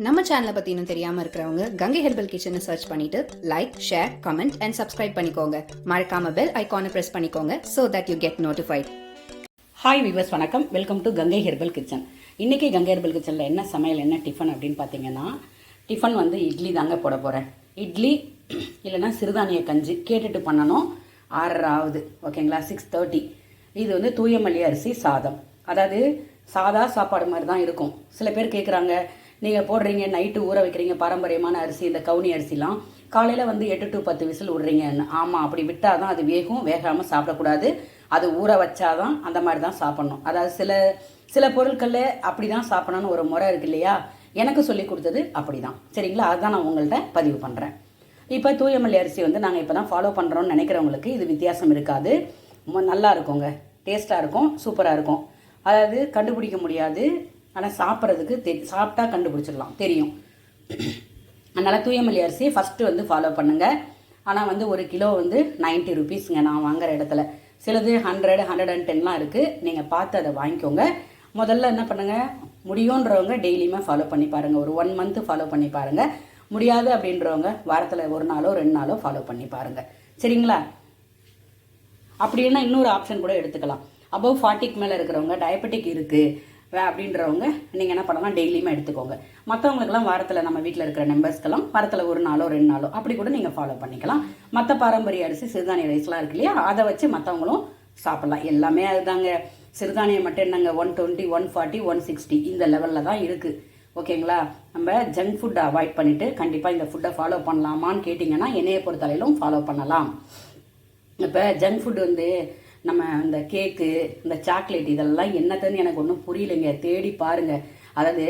நம்ம சேனலை பற்றி இன்னும் தெரியாமல் இருக்கிறவங்க கங்கை ஹெர்பல் கிச்சனை சர்ச் பண்ணிட்டு like, share, comment and subscribe பண்ணிக்கோங்க. மறக்காம பெல் ஐக்கானை ப்ரெஸ் பண்ணிக்கோங்க so that you get notified. Hi viewers, வணக்கம். Welcome to Gangai herbal kitchen. இன்றைக்கி கங்கை ஹெர்பல் கிச்சனில் என்ன சமையல், என்ன டிஃபன் அப்படின்னு பார்த்தீங்கன்னா, டிஃபன் வந்து இட்லி தாங்க போட போகிறேன். இட்லி இல்லைன்னா சிறுதானிய கஞ்சி கேட்டுட்டு பண்ணணும். 6:30 ஆகுது, ஓகேங்களா? 6:30. இது வந்து தூயமல்லி அரிசி சாதம், அதாவது சாதா சாப்பாடு மாதிரி தான் இருக்கும். சில பேர் கேட்குறாங்க, நீங்கள் போடுறீங்க நைட்டு ஊற வைக்கிறீங்க பாரம்பரியமான அரிசி, இந்த கவுனி அரிசிலாம் காலையில் வந்து 8 to 10 விசில் விட்றீங்கன்னு. ஆமாம், அப்படி விட்டால் தான் அது வேகும். வேகாமல் சாப்பிடக்கூடாது, அது ஊற வச்சாதான் அந்த மாதிரி தான் சாப்பிட்ணும். அதாவது சில பொருட்களில் அப்படி தான் சாப்பிடணும்னு ஒரு முறை இருக்கு இல்லையா? எனக்கு சொல்லி கொடுத்தது அப்படி தான், சரிங்களா? அதுதான் நான் உங்கள்கிட்ட பதிவு பண்ணுறேன். இப்போ தூயமல்லி அரிசி வந்து நாங்கள் இப்போ தான் ஃபாலோ பண்ணுறோன்னு நினைக்கிறவங்களுக்கு இது வித்தியாசம் இருக்காது. நல்லா இருக்குங்க, டேஸ்ட்டாக இருக்கும், சூப்பராக இருக்கும். அதாவது கண்டுபிடிக்க முடியாது, ஆனால் சாப்பிட்றதுக்கு சாப்பிட்டா கண்டுபிடிச்சிடலாம், தெரியும். அதனால் தூயமல்லி அரிசி ஃபஸ்ட்டு வந்து ஃபாலோ பண்ணுங்கள். ஆனால் வந்து 1 கிலோ வந்து 90 ருபீஸுங்க நான் வாங்குகிற இடத்துல. சிலது 100, 110லாம் இருக்குது. நீங்கள் பார்த்து அதை வாங்கிக்கோங்க. முதல்ல என்ன பண்ணுங்கள், முடியுன்றவங்க டெய்லியுமே ஃபாலோ பண்ணி பாருங்கள். ஒரு 1 மந்த்து ஃபாலோ பண்ணி பாருங்கள். முடியாது அப்படின்றவங்க வாரத்தில் 1 நாளோ 2 நாளோ ஃபாலோ பண்ணி பாருங்கள், சரிங்களா? அப்படின்னா இன்னொரு ஆப்ஷன் கூட எடுத்துக்கலாம். அபவ் 40க்கு மேலே இருக்கிறவங்க, டயபெட்டிக் இருக்குது அப்படின்றவங்க நீங்கள் என்ன பண்ணலாம், டெய்லியுமே எடுத்துக்கோங்க. மற்றவங்களுக்கெல்லாம் வாரத்தில், நம்ம வீட்டில் இருக்கிற மெம்பர்ஸ்க்கெல்லாம் வாரத்தில் 1 நாளோ 2 நாளோ அப்படி கூட நீங்கள் ஃபாலோ பண்ணிக்கலாம். மற்ற பாரம்பரிய அரிசி சிறுதானிய ரைஸ்லாம் இருக்கு இல்லையா, அதை வச்சு மற்றவங்களும் சாப்பிட்லாம். எல்லாமே அதுதாங்க. சிறுதானியம் மட்டும் என்னங்க 120, 140, 160 இந்த லெவலில் தான் இருக்குது, ஓகேங்களா? நம்ம ஜங்க் ஃபுட்டை அவாய்ட் பண்ணிவிட்டு கண்டிப்பாக இந்த ஃபுட்டை ஃபாலோ பண்ணலாமான்னு கேட்டிங்கன்னா என்னையை பொறுத்தளவிலும் ஃபாலோ பண்ணலாம். இப்போ ஜங்க் ஃபுட் வந்து நம்ம இந்த கேக்கு, இந்த சாக்லேட் இதெல்லாம் என்னத்துன்னு எனக்கு ஒன்றும் புரியலைங்க. தேடி பாருங்கள். அதாவது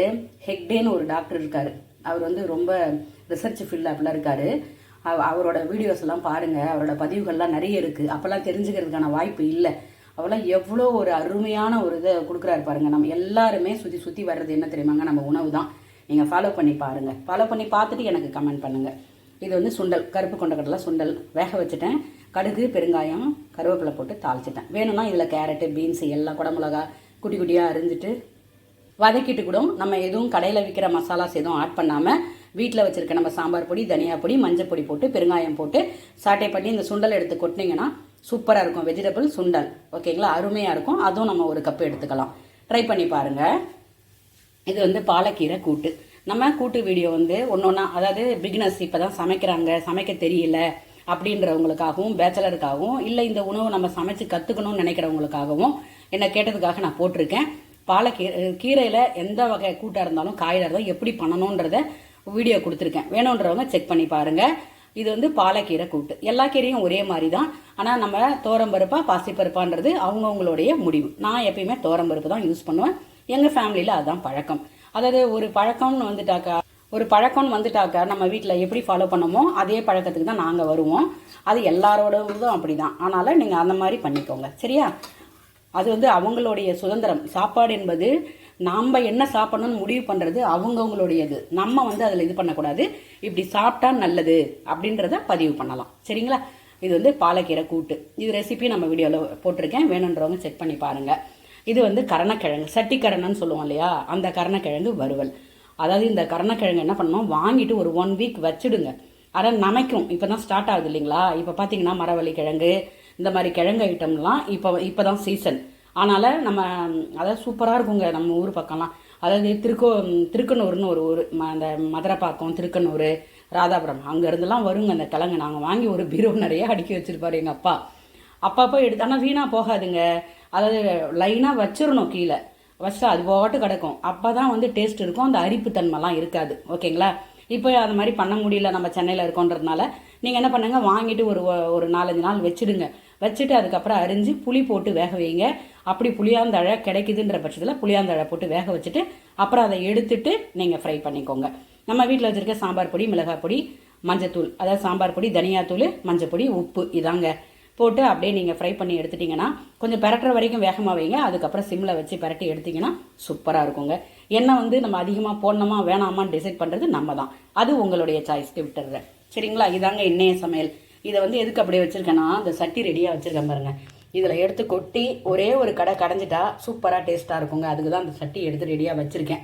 ஹெக்டேன்னு ஒரு டாக்டர் இருக்கார். அவர் வந்து ரொம்ப ரிசர்ச் ஃபீல்டில் அப்படிலாம் இருக்கார். அவரோட வீடியோஸ் எல்லாம் பாருங்கள். அவரோட பதிவுகள்லாம் நிறைய இருக்குது. அப்போல்லாம் தெரிஞ்சுக்கிறதுக்கான வாய்ப்பு இல்லை. அவெல்லாம் எவ்வளோ ஒரு அருமையான ஒரு இதை கொடுக்குறாரு பாருங்கள். நம்ம எல்லாருமே சுற்றி வர்றது என்ன தெரியுமாங்க, நம்ம உணவு தான். நீங்கள் ஃபாலோ பண்ணி பாருங்கள். ஃபாலோ பண்ணி பார்த்துட்டு எனக்கு கமெண்ட் பண்ணுங்கள். இது வந்து சுண்டல், கருப்பு கொண்டக்கடலை சுண்டல் வேக வச்சுட்டேன். கடுகு, பெருங்காயம், கருவேப்பிலை போட்டு தாளிச்சிட்டேன். வேணும்னா இதில் கேரட்டு, பீன்ஸ் எல்லாம் குடமிளகா குட்டி குட்டியாக அரிஞ்சிட்டு வதக்கிட்டு கூட நம்ம எதுவும் கடையில் விற்கிற மசாலாஸ் எதுவும் ஆட் பண்ணாமல் வீட்டில் வச்சுருக்க நம்ம சாம்பார் பொடி, தனியா பொடி, மஞ்சள் பொடி போட்டு பெருங்காயம் போட்டு சாட்டை பண்ணி இந்த சுண்டல் எடுத்து கொட்டினீங்கன்னா சூப்பராக இருக்கும். வெஜிடபிள் சுண்டல், ஓகேங்களா? அருமையாக இருக்கும். அதுவும் நம்ம 1 கப்பு எடுத்துக்கலாம். ட்ரை பண்ணி பாருங்கள். இது வந்து பாலக்கீரை கூட்டு. நம்ம கூட்டு வீடியோ வந்து ஒன்றா, அதாவது பிகினர்ஸ் இப்போ தான் சமைக்கிறாங்க, சமைக்க தெரியல அப்படின்றவங்களுக்காகவும், பேச்சலருக்காகவும், இல்லை இந்த உணவு நம்ம சமைச்சு கற்றுக்கணும்னு நினைக்கிறவங்களுக்காகவும் என்னை கேட்டதுக்காக நான் போட்டிருக்கேன். கீரையில் எந்த வகை கூட்டாக இருந்தாலும், காயில் இருந்தாலும் எப்படி பண்ணணுன்றத வீடியோ கொடுத்துருக்கேன். வேணுன்றவங்க செக் பண்ணி பாருங்கள். இது வந்து பாலக்கீரை கூட்டு. எல்லா கீரையும் ஒரே மாதிரி தான். ஆனால் நம்ம தோரம்பருப்பா பாசிப்பருப்பான்றது அவங்கவுங்களுடைய முடிவு. நான் எப்பயுமே தோரம்பருப்பு தான் யூஸ் பண்ணுவேன். எங்கள் ஃபேமிலியில் அதுதான் பழக்கம். அதாவது ஒரு பழக்கம்னு வந்துட்டாக்கா நம்ம வீட்டில் எப்படி ஃபாலோ பண்ணமோ அதே பழக்கத்துக்கு தான் நாங்கள் வருவோம். அது எல்லாரோடதும் அப்படி தான். அதனால் நீங்கள் அந்த மாதிரி பண்ணிக்கோங்க, சரியா? அது வந்து அவங்களுடைய சுதந்திரம். சாப்பாடு என்பது நாம் என்ன சாப்பிடணும்னு முடிவு பண்ணுறது அவங்கவுங்களுடையது. நம்ம வந்து அதில் இது பண்ணக்கூடாது. இப்படி சாப்பிட்டா நல்லது அப்படின்றத பதிவு பண்ணலாம், சரிங்களா? இது வந்து பாலக்கீரை கூட்டு. இது ரெசிபி நம்ம வீடியோவில் போட்டிருக்கேன். வேணுன்றவங்க செக் பண்ணி பாருங்கள். இது வந்து கரணக்கிழங்கு, சட்டிக்கரணன்னு சொல்லுவோம் இல்லையா, அந்த கரணக்கிழங்கு வறுவல். அதாவது இந்த கரணக்கிழங்கு என்ன பண்ணணும், வாங்கிட்டு ஒரு 1 வீக் வச்சுடுங்க. அதான் நமைக்கும். இப்போ தான் ஸ்டார்ட் ஆகுது இல்லைங்களா? இப்போ பார்த்தீங்கன்னா மரவள்ளி கிழங்கு, இந்த மாதிரி கிழங்கு ஐட்டம்லாம் இப்போ தான் சீசன். அதனால் நம்ம அதாவது சூப்பராக இருக்குங்க நம்ம ஊர் பக்கம்லாம். அதாவது திருக்கனூர்னு ஒரு ஊர், அந்த மதுரைப்பாக்கம், திருக்கனூர், ராதாபுரம் அங்கேருந்துலாம் வருங்க அந்த கிழங்கு. நாங்கள் வாங்கி ஒரு பீரோ நிறைய அடுக்கி வச்சுருப்பாரு எங்கள் அப்பா. அப்பப்போ எடுத்து, ஆனால் வீணாக போகாதுங்க. அதாவது லைனாக வச்சிடணும், கீழே வச்சா அது போட்டு கிடக்கும். அப்போ தான் வந்து டேஸ்ட் இருக்கும், அந்த அரிப்புத்தன்மைலாம் இருக்காது, ஓகேங்களா? இப்போ அந்த மாதிரி பண்ண முடியல, நம்ம சென்னையில் இருக்கோன்றதுனால நீங்கள் என்ன பண்ணுங்க, வாங்கிட்டு ஒரு 4-5 நாள் வச்சுடுங்க. வச்சுட்டு அதுக்கப்புறம் அரிஞ்சு புளி போட்டு வேக வைங்க. அப்படி புளியாந்தழை கிடைக்குதுன்ற பட்சத்தில் புளியாந்தழை போட்டு வேக வச்சுட்டு அப்புறம் அதை எடுத்துட்டு நீங்கள் ஃப்ரை பண்ணிக்கோங்க. நம்ம வீட்டில் வச்சுருக்க சாம்பார் பொடி, மிளகாய் பொடி, மஞ்சத்தூள், அதாவது சாம்பார் பொடி, தனியாத்தூள், மஞ்சள் பொடி, உப்பு இதாங்க போட்டு அப்படியே நீங்கள் ஃப்ரை பண்ணி எடுத்துட்டிங்கன்னா, கொஞ்சம் பெரட்டுற வரைக்கும் வேகமாக வைங்க. அதுக்கப்புறம் சிம்மில் வச்சு பெரட்டி எடுத்திங்கன்னா சூப்பராக இருக்குங்க. எண்ணெய் வந்து நம்ம அதிகமாக போடணுமா வேணாமான்னு டிசைட் பண்ணுறது நம்ம தான். அது உங்களுடைய சாய்ஸ்க்கு விட்டுடுறேன், சரிங்களா? இதாங்க இன்னைய சமையல். இதை வந்து எதுக்கு அப்படியே வச்சுருக்கேன்னா, அந்த சட்டி ரெடியாக வச்சுருக்கேன் பாருங்கள். இதில் எடுத்து கொட்டி ஒரே ஒரு கடை கடைஞ்சிட்டா சூப்பராக டேஸ்ட்டாக இருக்குங்க. அதுக்கு தான் அந்த சட்டி எடுத்து ரெடியாக வச்சுருக்கேன்.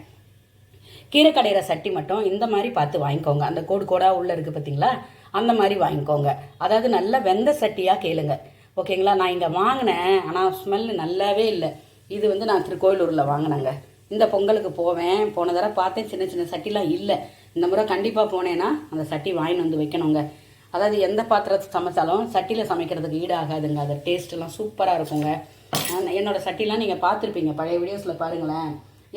கீரை கடையிற சட்டி மட்டும் இந்த மாதிரி பார்த்து வாங்கிக்கோங்க. அந்த கோடு கோடாக உள்ளே இருக்குது பார்த்தீங்களா, அந்த மாதிரி வாங்கிக்கோங்க. அதாவது நல்ல வெந்த சட்டியாக கேளுங்க, ஓகேங்களா. நான் இங்கே வாங்கினேன், ஆனால் ஸ்மெல் நல்லாவே இல்லை. இது வந்து நான் திருக்கோயிலூரில் வாங்கினேங்க. இந்த பொங்கலுக்கு போன தடவை பார்த்தேன், சின்ன சின்ன சட்டிலாம் இல்லை. இந்த முறை கண்டிப்பாக போனேன்னா அந்த சட்டி வாங்கிட்டு வந்து வைக்கணுங்க. அதாவது எந்த பாத்திரத்தை சமைச்சாலும் சட்டியில் சமைக்கிறதுக்கு ஈடாகாதுங்க. அது டேஸ்ட்டெல்லாம் சூப்பராக இருக்குங்க. என்னோடய சட்டிலாம் நீங்கள் பார்த்துருப்பீங்க, பழைய வீடியோஸில் பாருங்களேன்.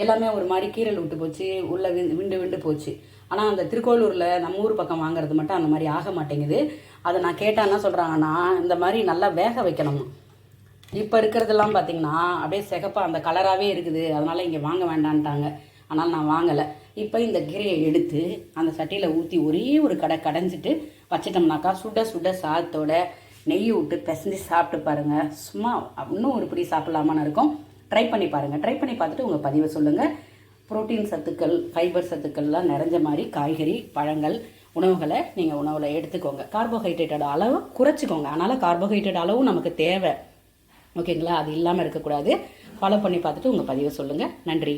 எல்லாமே ஒரு மாதிரி கீரல் விட்டு போச்சு, உள்ளே விண்டு போச்சு. ஆனால் அந்த திருக்கோயிலூரில் நம்ம ஊர் பக்கம் வாங்குறது மட்டும் அந்த மாதிரி ஆக மாட்டேங்குது. அதை நான் கேட்டால் என்ன சொல்கிறாங்கன்னா, இந்த மாதிரி நல்லா வேக வைக்கணும். இப்போ இருக்கிறதெல்லாம் பார்த்தீங்கன்னா அப்படியே சிகப்பாக அந்த கலராகவே இருக்குது, அதனால் இங்கே வாங்க வேண்டான்ட்டாங்க. ஆனால் நான் வாங்கலை. இப்போ இந்த கீரையை எடுத்து அந்த சட்டியில் ஊற்றி ஒரே ஒரு கடைஞ்சிட்டு வச்சிட்டோம்னாக்கா சுட சுட சாதத்தோட நெய் விட்டு பிசைஞ்சு சாப்பிட்டு பாருங்கள். சும்மா இன்னும் ஒரு பிடி சாப்பிட்லாமான்னு இருக்கும். ட்ரை பண்ணி பாருங்கள். ட்ரை பண்ணி பார்த்துட்டு உங்கள் பதிவை சொல்லுங்கள். புரோட்டீன் சத்துக்கள், ஃபைபர் சத்துக்கள்லாம் நிறைஞ்ச மாதிரி காய்கறி, பழங்கள், உணவுகளை நீங்கள் உணவில் எடுத்துக்கோங்க. கார்போஹைட்ரேட்டோட அளவு குறைச்சிக்கோங்க. அதனால் கார்போஹைட்ரேட் அளவும் நமக்கு தேவை, ஓகேங்களா. அது இல்லாமல் இருக்கக்கூடாது. ஃபாலோ பண்ணி பார்த்துட்டு உங்கள் பதிவை சொல்லுங்கள். நன்றி.